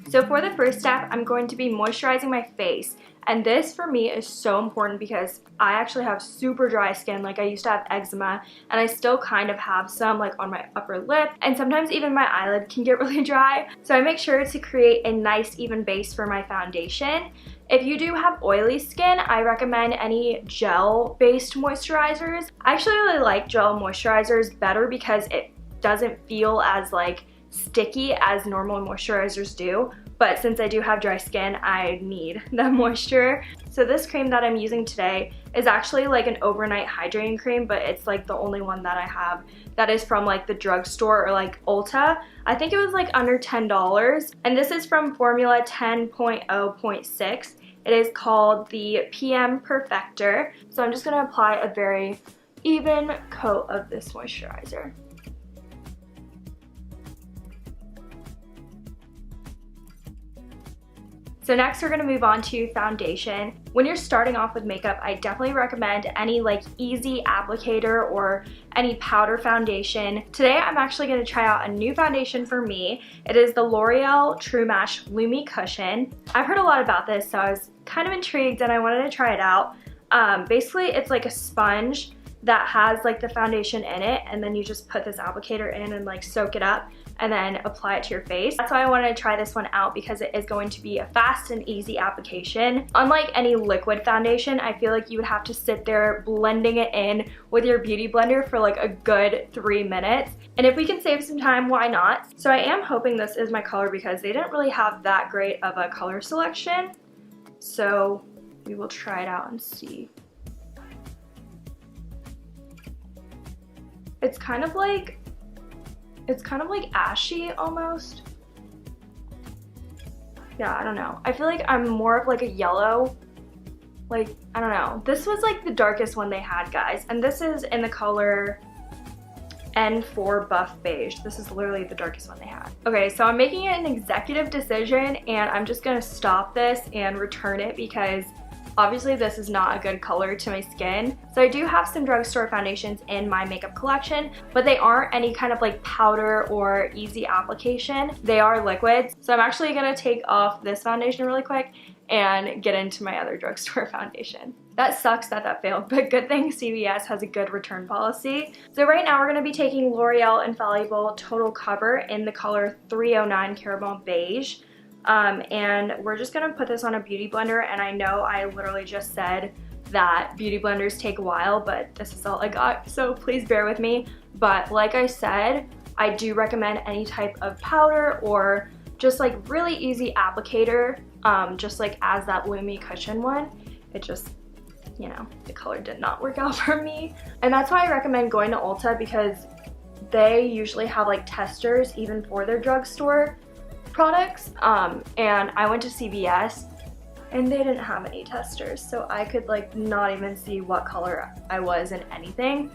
So for the first step, I'm going to be moisturizing my face. And this for me is so important because I actually have super dry skin. Like I used to have eczema and I still kind of have some like on my upper lip, and sometimes even my eyelid can get really dry. So I make sure to create a nice even base for my foundation. If you do have oily skin, I recommend any gel-based moisturizers. I actually really like gel moisturizers better because it doesn't feel as like sticky as normal moisturizers do. But since I do have dry skin, I need the moisture. So this cream that I'm using today is actually like an overnight hydrating cream, but it's like the only one that I have that is from like the drugstore or like Ulta. I think it was like under $10. And this is from formula 10.0.6. It is called the PM Perfector. So I'm just gonna apply a very even coat of this moisturizer. So next we're gonna move on to foundation. When you're starting off with makeup, I definitely recommend any like easy applicator or any powder foundation. Today I'm actually gonna try out a new foundation for me. It is the L'Oreal True Match Lumi Cushion. I've heard a lot about this, so I was kind of intrigued and I wanted to try it out. Basically it's like a sponge that has like the foundation in it, and then you just put this applicator in and like soak it up and then apply it to your face. That's why I wanted to try this one out, because it is going to be a fast and easy application. Unlike any liquid foundation, I feel like you would have to sit there blending it in with your beauty blender for like a good 3 minutes. And if we can save some time, why not? So I am hoping this is my color because they didn't really have that great of a color selection. So we will try it out and see. It's kind of like ashy almost. Yeah, I don't know. I feel like I'm more of like a yellow, like, I don't know. This was like the darkest one they had, guys. And this is in the color N4 Buff Beige. This is literally the darkest one they had. Okay, so I'm making it an executive decision and I'm just gonna stop this and return it because obviously this is not a good color to my skin. So I do have some drugstore foundations in my makeup collection, but they aren't any kind of like powder or easy application. They are liquids. So I'm actually gonna take off this foundation really quick and get into my other drugstore foundation. That sucks that that failed, but good thing CVS has a good return policy. So right now we're gonna be taking L'Oreal Infallible Total Cover in the color 309 Caramel Beige. And we're just gonna put this on a beauty blender, and I know I literally just said that beauty blenders take a while, but this is all I got, so please bear with me. But like I said, I do recommend any type of powder or just like really easy applicator, just like as that Lumi Cushion one. It just, you know, the color did not work out for me. And that's why I recommend going to Ulta, because they usually have like testers even for their drugstore products. And I went to CVS and they didn't have any testers, so I could like not even see what color I was in anything.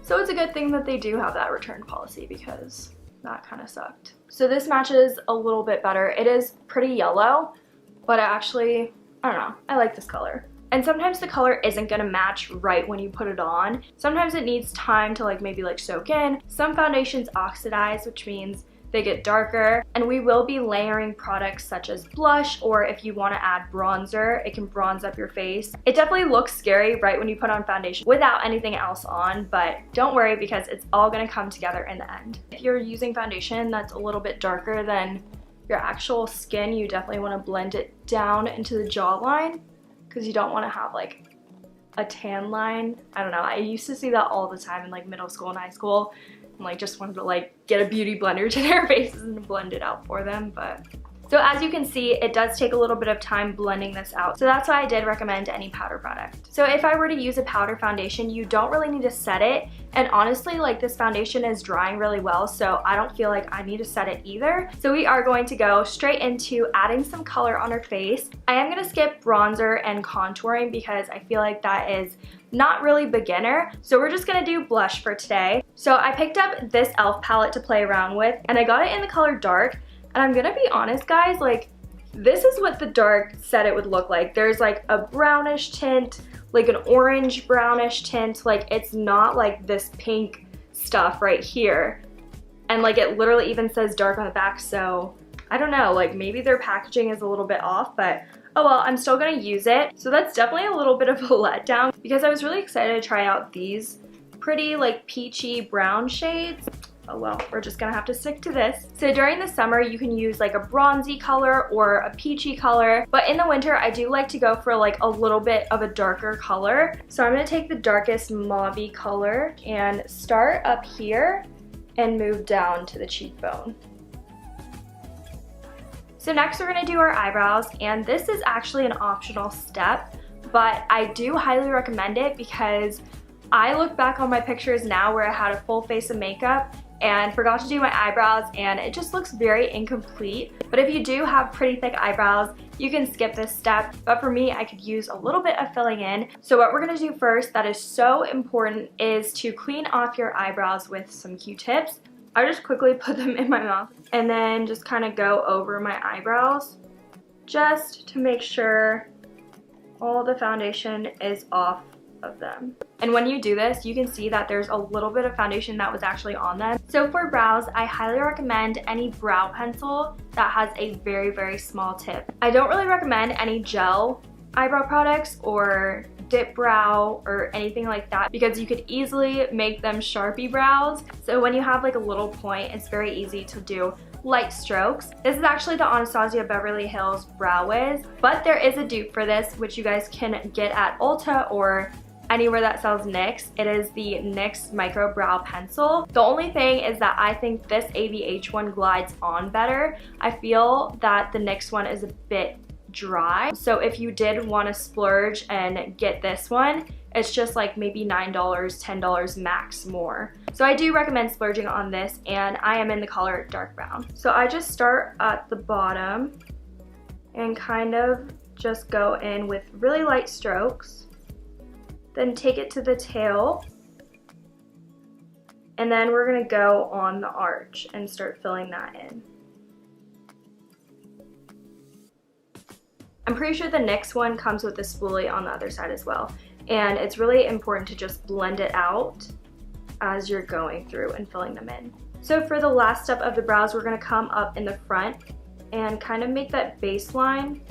So it's a good thing that they do have that return policy, because that kind of sucked. So this matches a little bit better. It is pretty yellow, but I don't know, I like this color. And sometimes the color isn't gonna match right when you put it on. Sometimes it needs time to like maybe like soak in. Some foundations oxidize, which means they get darker, and we will be layering products such as blush, or if you want to add bronzer, it can bronze up your face. It definitely looks scary right when you put on foundation without anything else on, but don't worry because it's all going to come together in the end. If you're using foundation that's a little bit darker than your actual skin, you definitely want to blend it down into the jawline, because you don't want to have like a tan line. I don't know, I used to see that all the time in like middle school and high school. Like just wanted to like get a beauty blender to their faces and blend it out for them. But so as you can see, it does take a little bit of time blending this out. So that's why I did recommend any powder product. So if I were to use a powder foundation, you don't really need to set it. And honestly, like this foundation is drying really well, so I don't feel like I need to set it either. So we are going to go straight into adding some color on our face. I am gonna skip bronzer and contouring because I feel like that is not really beginner. So we're just gonna do blush for today. So I picked up this e.l.f. palette to play around with, and I got it in the color dark. And I'm gonna be honest, guys, like this is what the dark said it would look like. There's like a brownish tint, like an orange brownish tint. Like it's not like this pink stuff right here. And like it literally even says dark on the back, so I don't know, like maybe their packaging is a little bit off, but oh well, I'm still gonna use it. So that's definitely a little bit of a letdown because I was really excited to try out these pretty like peachy brown shades. Oh well, we're just gonna have to stick to this. So during the summer, you can use like a bronzy color or a peachy color, but in the winter, I do like to go for like a little bit of a darker color. So I'm gonna take the darkest mauve-y color and start up here and move down to the cheekbone. So next we're gonna do our eyebrows, and this is actually an optional step, but I do highly recommend it because I look back on my pictures now where I had a full face of makeup and forgot to do my eyebrows, and it just looks very incomplete. But if you do have pretty thick eyebrows, you can skip this step, but for me, I could use a little bit of filling in. So what we're gonna do first that is so important is to clean off your eyebrows with some Q-tips. I just quickly put them in my mouth and then just kind of go over my eyebrows just to make sure all the foundation is off of them. And when you do this, you can see that there's a little bit of foundation that was actually on them. So for brows, I highly recommend any brow pencil that has a very, very small tip. I don't really recommend any gel eyebrow products or dip brow or anything like that because you could easily make them Sharpie brows. So when you have like a little point, it's very easy to do light strokes. This is actually the Anastasia Beverly Hills Brow Wiz, but there is a dupe for this which you guys can get at Ulta or anywhere that sells NYX. It is the NYX Micro Brow Pencil. The only thing is that I think this ABH one glides on better. I feel that the NYX one is a bit dry. So if you did want to splurge and get this one, it's just like maybe $9, $10 max more. So I do recommend splurging on this, and I am in the color dark brown. So I just start at the bottom and kind of just go in with really light strokes. Then take it to the tail, and then we're gonna go on the arch and start filling that in. I'm pretty sure the NYX one comes with a spoolie on the other side as well, and it's really important to just blend it out as you're going through and filling them in. So for the last step of the brows, we're gonna come up in the front and kind of make that baseline.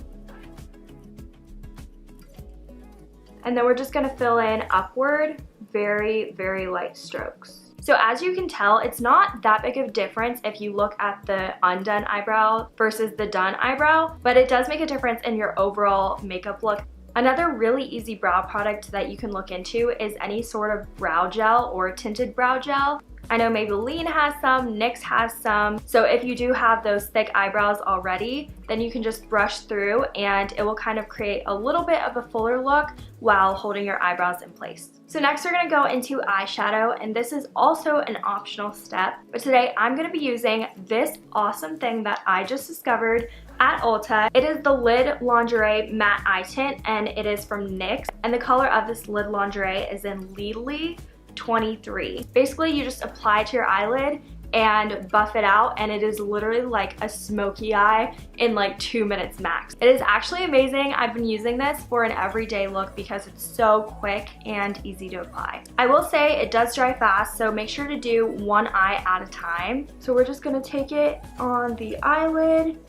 And then we're just gonna fill in upward, very, very light strokes. So as you can tell, it's not that big of a difference if you look at the undone eyebrow versus the done eyebrow, but it does make a difference in your overall makeup look. Another really easy brow product that you can look into is any sort of brow gel or tinted brow gel. I know Maybelline has some, NYX has some. So if you do have those thick eyebrows already, then you can just brush through and it will kind of create a little bit of a fuller look while holding your eyebrows in place. So next we're gonna go into eyeshadow, and this is also an optional step. But today I'm gonna be using this awesome thing that I just discovered at Ulta. It is the Lid Lingerie Matte Eye Tint, and it is from NYX. And the color of this Lid Lingerie is in Legally 23. Basically, you just apply it to your eyelid and buff it out, and it is literally like a smoky eye in like 2 minutes max. It is actually amazing. I've been using this for an everyday look because it's so quick and easy to apply. I will say it does dry fast, so make sure to do one eye at a time. So we're just gonna take it on the eyelid,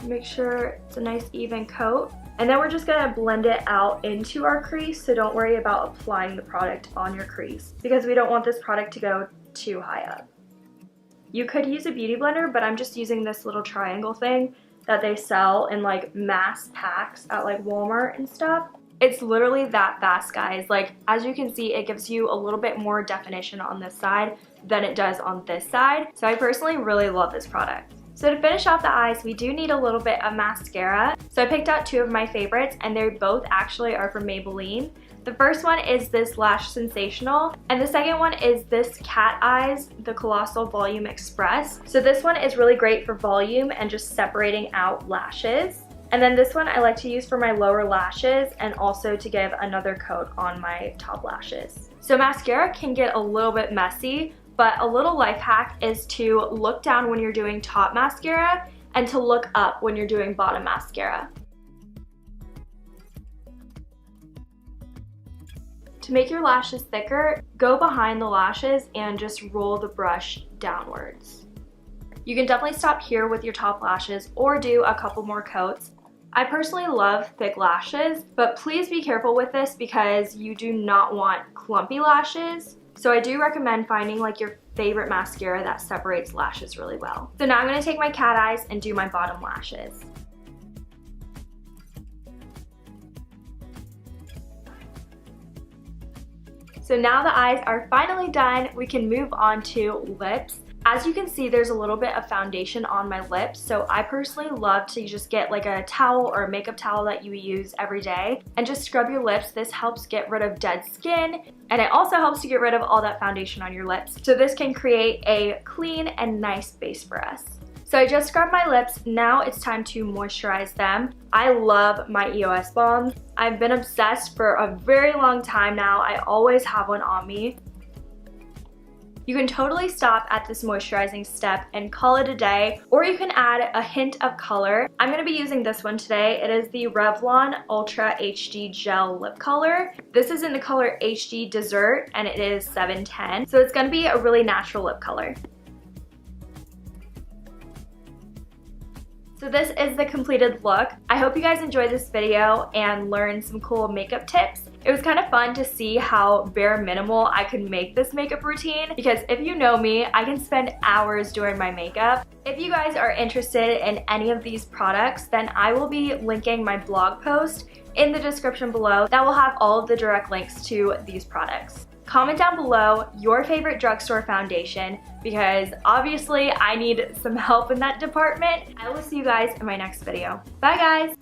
make sure it's a nice even coat. And then we're just gonna blend it out into our crease, so don't worry about applying the product on your crease because we don't want this product to go too high up. You could use a beauty blender, but I'm just using this little triangle thing that they sell in like mass packs at like Walmart and stuff. It's literally that fast, guys. Like, as you can see, it gives you a little bit more definition on this side than it does on this side. So I personally really love this product. So to finish off the eyes, we do need a little bit of mascara. So I picked out two of my favorites, and they both actually are from Maybelline. The first one is this Lash Sensational, and the second one is this Cat Eyes, the Colossal Volume Express. So this one is really great for volume and just separating out lashes. And then this one I like to use for my lower lashes and also to give another coat on my top lashes. So mascara can get a little bit messy, but a little life hack is to look down when you're doing top mascara and to look up when you're doing bottom mascara. To make your lashes thicker, go behind the lashes and just roll the brush downwards. You can definitely stop here with your top lashes or do a couple more coats. I personally love thick lashes, but please be careful with this because you do not want clumpy lashes. So I do recommend finding like your favorite mascara that separates lashes really well. So now I'm gonna take my cat eyes and do my bottom lashes. So now the eyes are finally done, we can move on to lips. As you can see, there's a little bit of foundation on my lips, so I personally love to just get like a towel or a makeup towel that you use every day and just scrub your lips. This helps get rid of dead skin, and it also helps to get rid of all that foundation on your lips. So this can create a clean and nice base for us. So I just scrubbed my lips, now it's time to moisturize them. I love my EOS balms. I've been obsessed for a very long time now. I always have one on me. You can totally stop at this moisturizing step and call it a day, or you can add a hint of color. I'm going to be using this one today. It is the Revlon Ultra HD Gel Lip Color. This is in the color HD Dessert and it is 710. So it's going to be a really natural lip color. So this is the completed look. I hope you guys enjoyed this video and learned some cool makeup tips. It was kind of fun to see how bare minimal I could make this makeup routine because if you know me, I can spend hours doing my makeup. If you guys are interested in any of these products, then I will be linking my blog post in the description below that will have all of the direct links to these products. Comment down below your favorite drugstore foundation because obviously I need some help in that department. I will see you guys in my next video. Bye guys!